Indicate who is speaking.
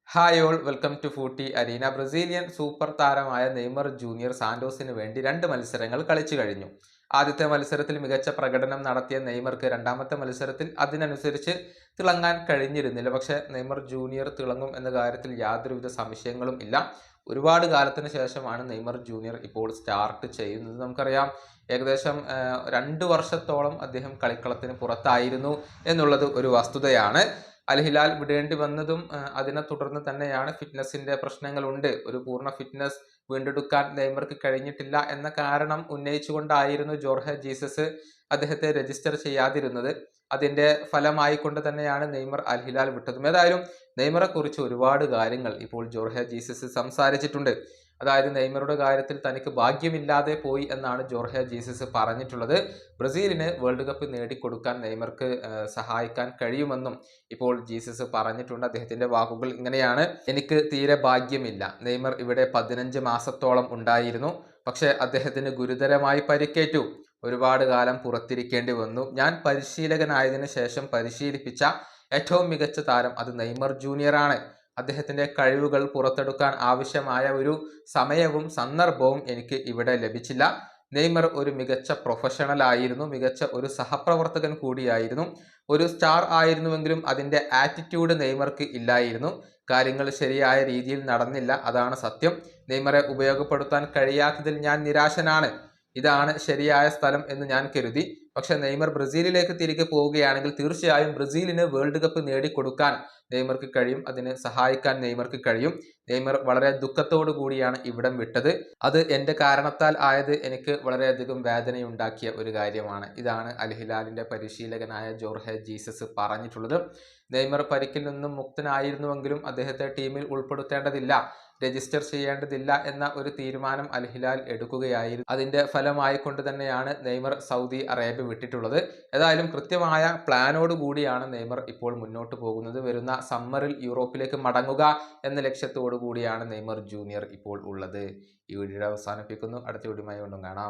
Speaker 1: Hi all welcome to footy arena. Brazilian super താരമായ Neymar junior സാന്റോസിന് വേണ്ടി 2 മത്സരങ്ങൾ കളിച്ചു കഴിഞ്ഞു. ആദ്യത്തെ മത്സരത്തിൽ മികച്ച പ്രകടനം നടത്തിയ നെയ്മർക്ക് രണ്ടാമത്തെ മത്സരത്തിൽ അതിനനുസരിച്ച് തിളങ്ങാൻ കഴിഞ്ഞിരുന്നില്ല. പക്ഷേ നെയ്മർ ജൂനിയർ തിളങ്ങും എന്ന കാര്യത്തിൽ യാതൊരുവിധ സംശയങ്ങളും ഇല്ല. ഒരുപാട് കാലത്തിന് ശേഷമാണ് നെയ്മർ ജൂനിയർ ഇപ്പോൾ സ്റ്റാർട്ട് ചെയ്യുന്നത്. നമുക്കറിയാം, ഏകദേശം 2 വർഷത്തോളം അദ്ദേഹം കളിക്കളത്തിന് പുറത്തായിരുന്നു എന്നുള്ളത് ഒരു വസ്തുതയാണ്. അൽ ഹിലാൽ വിടേണ്ടി വന്നതും അതിനെ തുടർന്ന് തന്നെയാണ്. ഫിറ്റ്നസിന്റെ പ്രശ്നങ്ങളുണ്ട്. ഒരു പൂർണ്ണ ഫിറ്റ്നസ് വീണ്ടെടുക്കാൻ നെയ്മർക്ക് കഴിഞ്ഞിട്ടില്ല എന്ന കാരണം ഉന്നയിച്ചുകൊണ്ടായിരുന്നു ജോർഹെ ജീസസ് അദ്ദേഹത്തെ രജിസ്റ്റർ ചെയ്യാതിരുന്നത്. അതിന്റെ ഫലമായി കൊണ്ട് തന്നെയാണ് നെയ്മർ അൽ ഹിലാൽ വിട്ടതും. ഏതായാലും നെയ്മറെ കുറിച്ച് ഒരുപാട് കാര്യങ്ങൾ ഇപ്പോൾ ജോർഹെ ജീസസ് സംസാരിച്ചിട്ടുണ്ട്. അതായത് നെയ്മറുടെ കാര്യത്തിൽ തനിക്ക് ഭാഗ്യമില്ലാതെ പോയി എന്നാണ് ജോർഹെ ജീസസ് പറഞ്ഞിട്ടുള്ളത്. ബ്രസീലിന് വേൾഡ് കപ്പ് നേടിക്കൊടുക്കാൻ നെയ്മർക്ക് സഹായിക്കാൻ കഴിയുമെന്നും ഇപ്പോൾ ജീസസ് പറഞ്ഞിട്ടുണ്ട്. അദ്ദേഹത്തിന്റെ വാക്കുകൾ ഇങ്ങനെയാണ്: എനിക്ക് തീരെ ഭാഗ്യമില്ല. നെയ്മർ ഇവിടെ 15 മാസത്തോളം ഉണ്ടായിരുന്നു. പക്ഷേ അദ്ദേഹത്തിന് ഗുരുതരമായി പരിക്കേറ്റു. ഒരുപാട് കാലം പുറത്തിരിക്കേണ്ടി വന്നു. ഞാൻ പരിശീലകനായതിനു ശേഷം പരിശീലിപ്പിച്ച ഏറ്റവും മികച്ച താരം അത് നെയ്മർ ജൂനിയറാണ്. അദ്ദേഹത്തിന്റെ കഴിവുകൾ പുറത്തെടുക്കാൻ ആവശ്യമായ ഒരു സമയവും സന്ദർഭവും എനിക്ക് ഇവിടെ ലഭിച്ചില്ല. നെയ്മർ ഒരു മികച്ച പ്രൊഫഷണൽ ആയിരുന്നു, മികച്ച ഒരു സഹപ്രവർത്തകൻ കൂടിയായിരുന്നു. ഒരു സ്റ്റാർ ആയിരുന്നുവെങ്കിലും അതിന്റെ ആറ്റിറ്റ്യൂഡ് നെയ്മർക്ക് ഇല്ലായിരുന്നു. കാര്യങ്ങൾ ശരിയായ രീതിയിൽ നടന്നില്ല, അതാണ് സത്യം. നെയ്മറെ ഉപയോഗപ്പെടുത്താൻ കഴിയാത്തതിൽ ഞാൻ നിരാശനാണ്. ഇതാണ് ശരിയായ സ്ഥലം എന്ന് ഞാൻ കരുതി. പക്ഷെ നെയ്മർ ബ്രസീലിലേക്ക് തിരികെ പോവുകയാണെങ്കിൽ തീർച്ചയായും ബ്രസീലിന് വേൾഡ് കപ്പ് നേടിക്കൊടുക്കാൻ നെയ്മർക്ക് കഴിയും. അതിന് സഹായിക്കാൻ നെയ്മർക്ക് കഴിയും. നെയ്മർ വളരെ ദുഃഖത്തോടു കൂടിയാണ് ഇവിടം വിട്ടത്. അത് എൻ്റെ കാരണത്താൽ ആയത് എനിക്ക് വളരെയധികം വേദനയുണ്ടാക്കിയ ഒരു കാര്യമാണ്. ഇതാണ് അൽ ഹിലാലിന്റെ പരിശീലകനായ ജോർഹെ ജീസസ് പറഞ്ഞിട്ടുള്ളത്. നെയ്മർ പരിക്കിൽ നിന്നും മുക്തനായിരുന്നുവെങ്കിലും അദ്ദേഹത്തെ ടീമിൽ ഉൾപ്പെടുത്തേണ്ടതില്ല, രജിസ്റ്റർ ചെയ്യേണ്ടതില്ല എന്ന ഒരു തീരുമാനം അൽ ഹിലാൽ എടുക്കുകയായിരുന്നു. അതിന്റെ ഫലമായി കൊണ്ട് തന്നെയാണ് നെയ്മർ സൗദി അറേബ്യ വിട്ടിട്ടുള്ളത്. ഏതായാലും കൃത്യമായ പ്ലാനോട് കൂടിയാണ് നെയ്മർ ഇപ്പോൾ മുന്നോട്ട് പോകുന്നത്. വരുന്ന സമ്മറിൽ യൂറോപ്പിലേക്ക് മടങ്ങുക എന്ന ലക്ഷ്യത്തോടു കൂടിയാണ് നെയ്മർ ജൂനിയർ ഇപ്പോൾ ഉള്ളത്. ഈ വീഡിയോ അവസാനിപ്പിക്കുന്നു. അടുത്ത വീഡിയോയുമായി വീണ്ടും കാണാം.